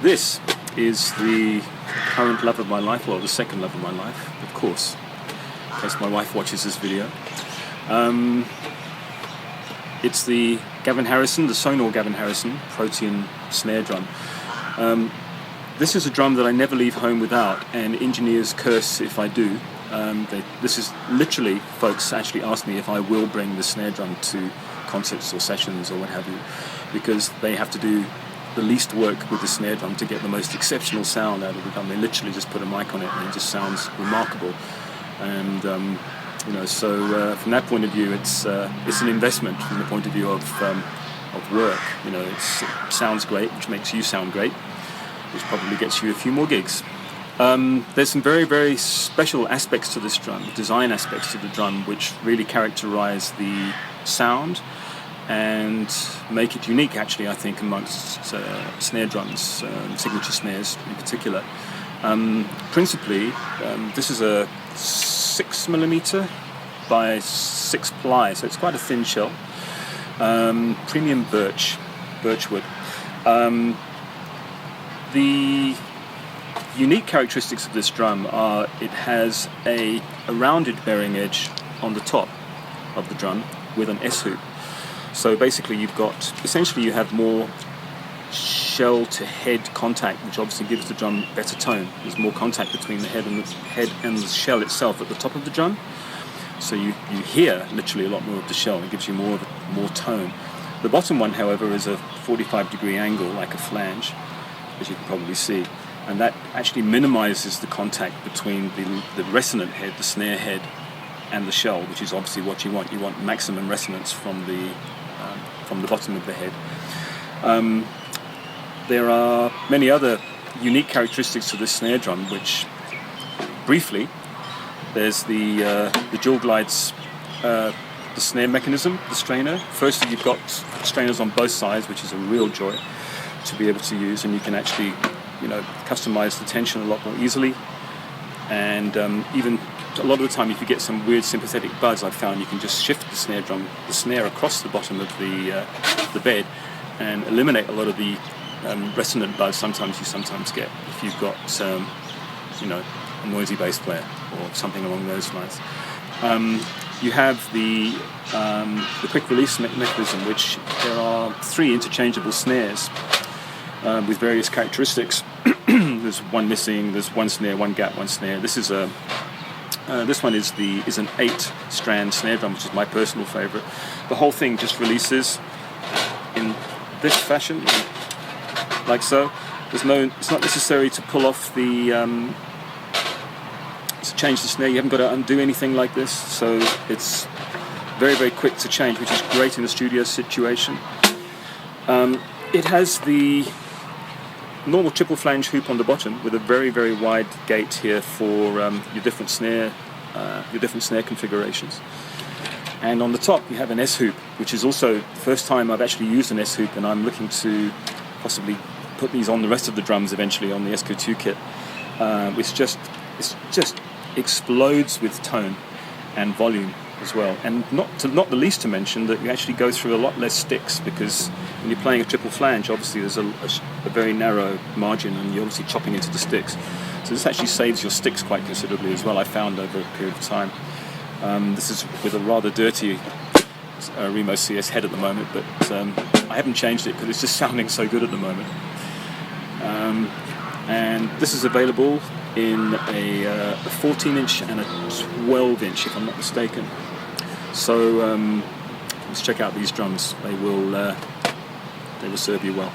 This is the current love of my life, well, the second love of my life, of course, in case my wife watches this video. It's the Gavin Harrison, the SONOR Gavin Harrison Protean snare drum. This is a drum that I never leave home without, and engineers curse if I do. This is literally, folks actually ask me if I will bring the snare drum to concerts or sessions or what have you, because they have to do the least work with the snare drum to get the most exceptional sound out of the drum. They literally just put a mic on it and it just sounds remarkable. And so from that point of view, it's an investment from the point of view of work. It sounds great, which makes you sound great, which probably gets you a few more gigs. There's some very, very special aspects to this drum, design aspects to the drum, which really characterize the sound and make it unique, actually, I think, amongst snare drums, signature snares in particular. Principally, this is a 6mm by 6 ply, so it's quite a thin shell. Premium birchwood. The unique characteristics of this drum are it has a rounded bearing edge on the top of the drum with an S-hoop. So basically you have more shell to head contact, which obviously gives the drum better tone. There's more contact between the head and the shell itself at the top of the drum. So you hear literally a lot more of the shell, and it gives you more tone. The bottom one, however, is a 45-degree angle, like a flange, as you can probably see. And that actually minimizes the contact between the resonant head, the snare head, and the shell, which is obviously what you want. You want maximum resonance from the bottom of the head. There are many other unique characteristics to this snare drum, which, briefly, there's the dual glides, the snare mechanism, the strainer. Firstly, you've got strainers on both sides, which is a real joy to be able to use, and you can actually customize the tension a lot more easily. And even a lot of the time, if you get some weird sympathetic buzz, I've found you can just shift the snare across the bottom of the bed and eliminate a lot of the resonant buzz you sometimes get if you've got a noisy bass player or something along those lines. You have the quick release mechanism, which there are 3 interchangeable snares with various characteristics. There's one missing, there's one snare, one gap, one snare. This one is an 8-strand snare drum, which is my personal favorite. The whole thing just releases in this fashion, like so. It's not necessary to pull off to change the snare. You haven't got to undo anything like this, so it's very, very quick to change, which is great in a studio situation. It has the normal triple flange hoop on the bottom with a very, very wide gate here for your different snare configurations. And on the top you have an S-hoop, which is also the first time I've actually used an S-hoop, and I'm looking to possibly put these on the rest of the drums eventually on the SQ2 kit. It just explodes with tone and volume as well, and not the least to mention that you actually go through a lot less sticks, because when you're playing a triple flange, obviously there's a very narrow margin and you're obviously chopping into the sticks, so this actually saves your sticks quite considerably as well, I found, over a period of time. This is with a rather dirty Remo CS head at the moment, but I haven't changed it because it's just sounding so good at the moment. And this is available in a 14-inch and a 12-inch, if I'm not mistaken. So let's check out these drums. They will serve you well.